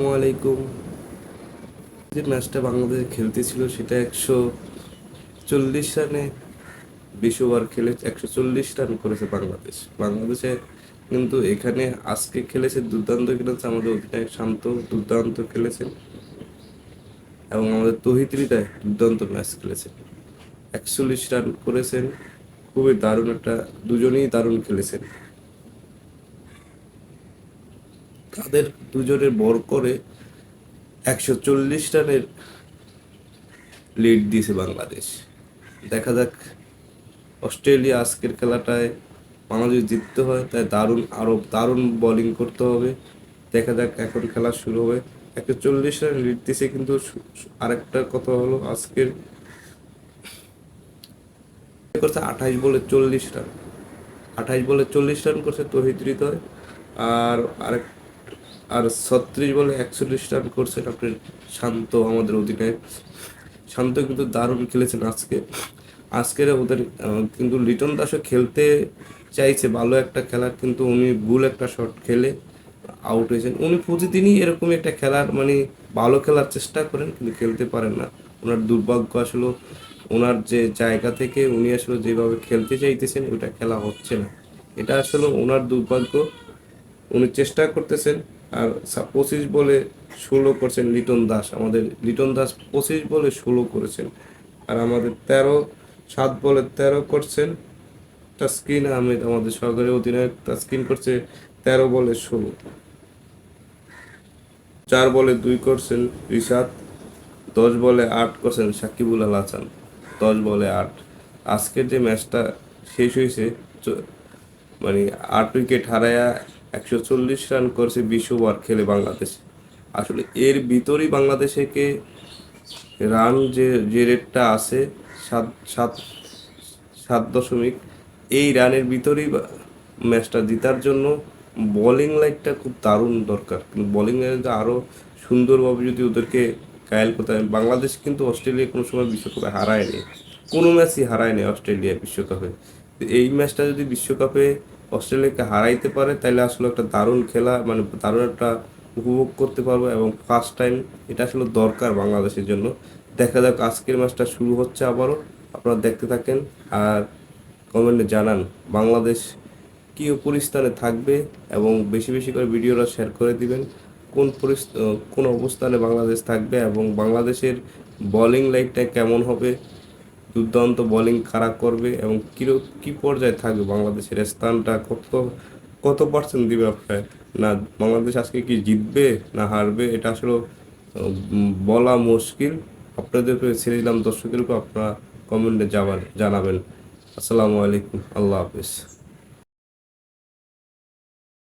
আসসালামু আলাইকুম। যে ম্যাচটা বাংলাদেশ খেলতেছিল সেটা 140 রানে 20 ওভার খেলে 140 রান করেছে বাংলাদেশে। কিন্তু এখানে আজকে খেলেছে দুর্দান্ত খেলেছে আমাদের অধিনায়ক শান্ত, দুর্দান্ত খেলেছেন এবং আমাদের তৌহিদ হৃদয় দুর্দান্ত ম্যাচ খেলেছেন। 41 রান করেছেন, খুবই দারুণ একটা, দুজনেই দারুণ খেলেছেন। তাদের দুজনের বর করে 140 রানের লিড দিয়েছে বাংলাদেশ। দেখা যাক অস্ট্রেলিয়া আজকের খেলাটায় বাংলাদেশ জিততে হয়, তাই আরও দারুণ বোলিং করতে হবে। দেখা যাক, এখন খেলা শুরু হবে। 140 রান লিড দিয়েছে, কিন্তু আরেকটা কথা হলো আজকের করছে 28 বলে 40 রান। 28 বলে 40 রান করছে তৌহিদ হৃদয়, আর আরেক আর 36 বলে 41 রান করছেন আপনার শান্ত, আমাদের অধিনায়ক শান্ত কিন্তু দারুণ খেলেছেন আজকের ওদের। কিন্তু লিটন দাসও খেলতে চাইছে ভালো একটা খেলা, কিন্তু উনি ভুল একটা শট খেলে আউট হয়েছেন। উনি প্রতিদিনই এরকমই একটা খেলার ভালো খেলার চেষ্টা করেন, কিন্তু খেলতে পারেন না। ওনার দুর্ভাগ্য আসলে ওনার যে জায়গা থেকে উনি আসলে যেভাবে খেলতে চাইতেছেন ওটা খেলা হচ্ছে না। এটা আসলে ওনার দুর্ভাগ্য। উনি চেষ্টা করতেছেন। আর 25 বলে 16 করছেন আমাদের লিটন দাস 25 বলে 16 করেছেন। আর আমাদের 7 বলে 13 করছেন তাসকিন আহমেদ, আমাদের সহকারী অধিনায়ক। তাসকিন করছে 13 বলে 16। 4 বলে 2 করছেন রিশাদ। 10 বলে 8 করছেন সাকিবুল আল হাসান। 10 বলে 8। আজকের যে ম্যাচটা শেষ হয়েছে, চ- মানে 8 উইকেট হারায়া 140 রান করেছে 20 ওভার খেলে বাংলাদেশ। আসলে এর ভিতরেই বাংলাদেশকে রান যে যে রেটটা আছে, সাত সাত 7 দশমিক, এই রানের ভিতরেই ম্যাচটা জেতার জন্য বোলিং লাইনটা খুব দারুণ দরকার। কিন্তু বোলিং লাইনটা আরও সুন্দরভাবে যদি ওদেরকে কায়েল করতে হয়। বাংলাদেশ কিন্তু অস্ট্রেলিয়া কোনো সময় বিশ্বকাপে হারায়নি, কোনো ম্যাচই হারায়নি অস্ট্রেলিয়া বিশ্বকাপে। তো এই ম্যাচটা যদি বিশ্বকাপে অস্ট্রেলিয়াকে হারাইতে পারে, তাহলে আসলে একটা দারুণ খেলা, দারুণ একটা উপভোগ করতে পারবো। এবং ফার্স্ট টাইম এটা আসলে দরকার বাংলাদেশের জন্য। দেখা যাক, আজকের ম্যাচটা শুরু হচ্ছে আবারও, আপনারা দেখতে থাকেন আর কমেন্টে জানান বাংলাদেশ কী পরিস্থানে থাকবে, এবং বেশি বেশি করে ভিডিওটা শেয়ার করে দিবেন কোন অবস্থানে বাংলাদেশ থাকবে, এবং বাংলাদেশের বোলিং লাইনটা কেমন হবে, দুর্দান্ত বোলিং কারা করবে, এবং কী পর্যায়ে থাকবে বাংলাদেশের স্থানটা, কত কত পার্সেন্ট দিবে আপনার। না, বাংলাদেশ আজকে কি জিতবে না হারবে, এটা আসলে বলা মুশকিল। আপনাদেরকে ছেড়ে দিলাম দর্শকের উপর, আপনারা কমেন্টে জানাবেন। আসসালামু আলাইকুম, আল্লাহ হাফিজ।